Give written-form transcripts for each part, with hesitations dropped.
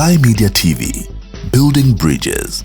Sly Media TV, building bridges.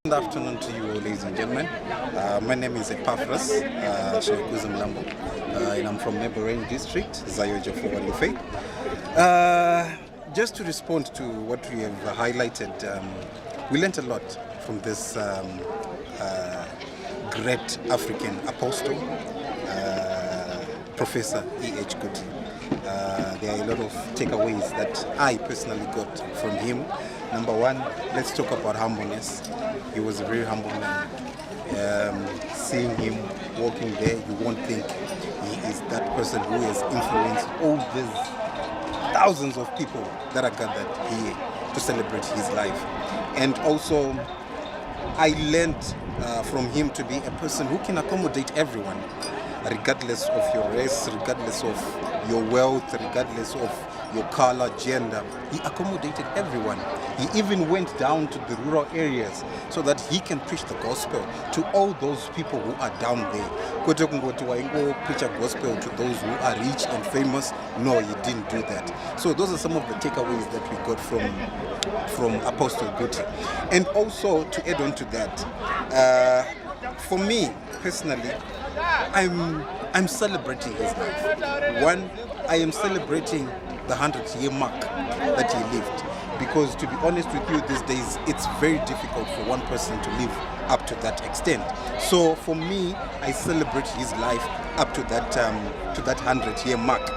Good afternoon to you all, ladies and gentlemen. My name is Epaphras and I'm from neighboring district, ZAOGA for Faith. Just to respond to what we have highlighted, we learned a lot from this great African apostle, Professor E.H. Guti. There are a lot of takeaways that I personally got from him. Number one, let's talk about humbleness. He was a very humble man. Seeing him walking there, you won't think he is that person who has influenced all these thousands of people that are gathered here to celebrate his life. And also, I learned from him to be a person who can accommodate everyone. regardless of your race, regardless of your wealth, regardless of your color, gender. He accommodated everyone. He even went down to the rural areas so that he can preach the gospel to all those people who are down there. Kote kungoti waingo preach a gospel to those who are rich and famous. No, he didn't do that. So those are some of the takeaways that we got from Apostle Guti. And also to add on to that, for me personally, I'm celebrating his life. One, I am celebrating the 100-year mark that he lived. Because to be honest with you, these days it's very difficult for one person to live up to that extent. So for me, I celebrate his life up to that 100-year mark.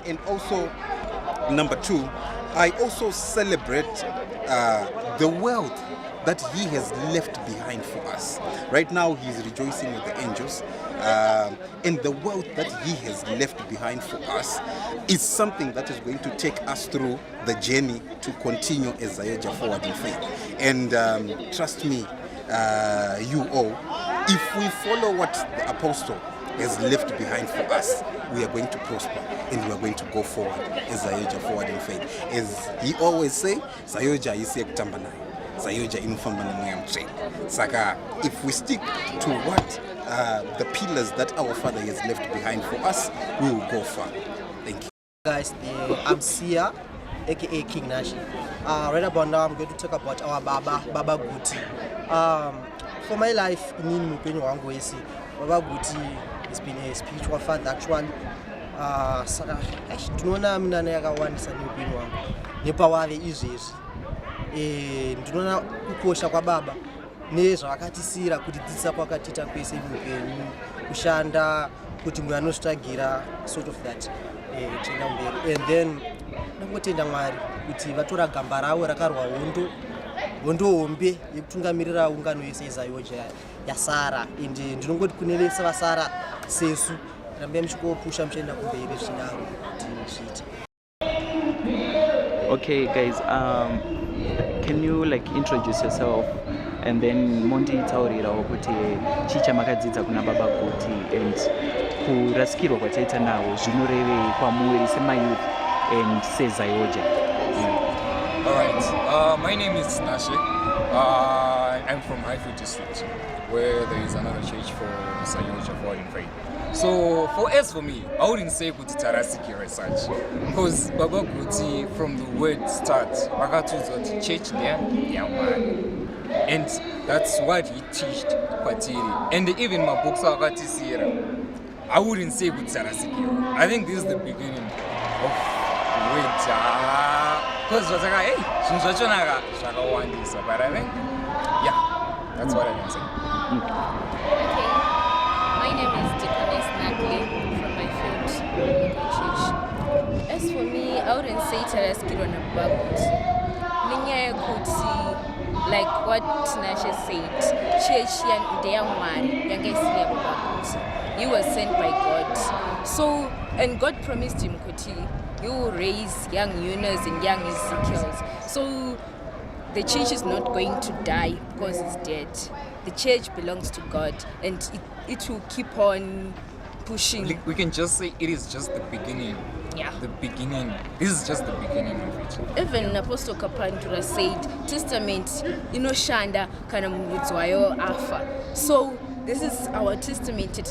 And also, number two, I also celebrate the wealth that he has left behind for us. Right now, he's rejoicing with the angels. And the wealth that he has left behind for us is something that is going to take us through the journey to continue as ZAOGA forward in faith. And trust me, you all, if we follow what the apostle has left behind for us, we are going to prosper and we are going to go forward as ZAOGA forward in faith. As he always say, ZAOGA is yakutambana. ZAOGA inofamba namoya mtsheni. Saka, if we stick to what the pillars that our Father has left behind for us, we will go far. Thank you. Guys, I'm Sia, aka King Nashi. Right about now, I'm going to talk about our Baba Guti. For my life, in Mupeni Wangwesi, Baba Guti has been a spiritual father. Actually, tunaona mnaneka wanisa Mupeni wangu. Nipa wale izezi. Tunaona kukosha kwa baba. Nezva akatisira kuti dzisa kwakatita kwese mupenyu kushanda kuti munhu anosvagira sort of that tenda mberi. And then ndangotenda Mwari kuti vatora gamba ravo rakarwa hondo hombe yekutungamirira ungano yese yeZAOGA yasara. And ndinongoti kunelesa vasara sesu rambe muchikopusha muchienda kumberi zvinaro kuti zviite. Okay guys, can you like introduce yourself and then Monty taurira kuti chicha makadzidza kuna Baba Guti and kurasikirwa kwataita nawo zvinorevei kwamuri semayouth and seZAOGA. Alright, my name is Nashe. I'm from Haifu district, where there is another church for ZAOGA forward in faith. So for me, I wouldn't say Guti Tarasiki as such, because Baba Guti from the word start, Wakatuza church there, and that's what he taught Patiri. And even my books are I wouldn't say Guti Tarasiki. I think this is the beginning of wait, because was like, hey, but I think, yeah, that's what I can say. Okay, my name is from my field church. As for me, I wouldn't say Taraskiro on a bagut. Ninya Guti, like what Nasha said, church and their one, he was sent by God. So, and God promised him Kuti, you will raise young Yunus and young Ezekiels. So the church is not going to die because it's dead. The church belongs to God and it will keep on pushing. We can just say it is just the beginning. Yeah. The beginning. This is just the beginning of it. Even Apostle Kapandura said, Testament, shanda kana mvudzwayo afa. So this is our testament. He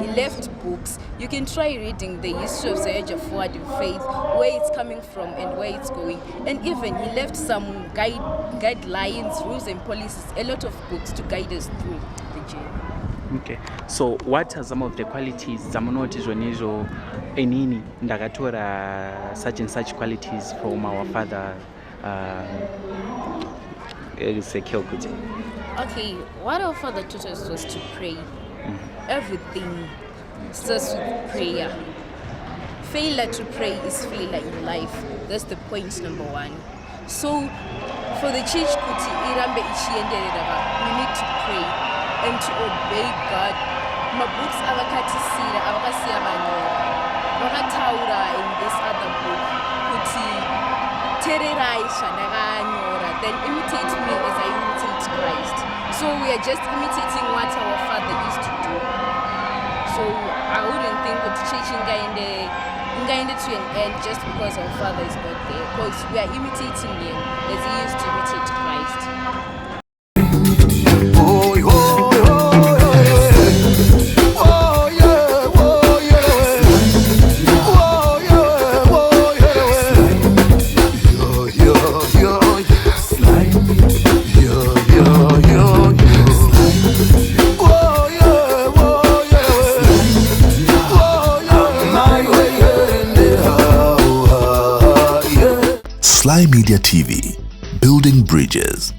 left books. You can try reading the history of ZAOGA forward in faith, where it's coming from and where it's going. And even he left some guidelines, rules and policies, a lot of books to guide us through the journey. Okay, so what are some of the qualities zamunotizvonizo enini ndakatora such and such qualities from our father Ezekiel Guti? Okay, what our father taught us was to pray. Everything starts with prayer. Failure to pray is failure in life. That's the point number one. So for the church Guti irambe ichienderera, we need to pray and to obey God. Mabooks avakatisira avakasiya manyora. Vakataura in this other book kuti tererai zvandakanyora, then imitate me as I imitate Christ. So we are just imitating what our father used to do. So I wouldn't think that church in to an end just because our father is not there, because we are imitating him as he used to imitate Christ. Sly Media TV, building bridges.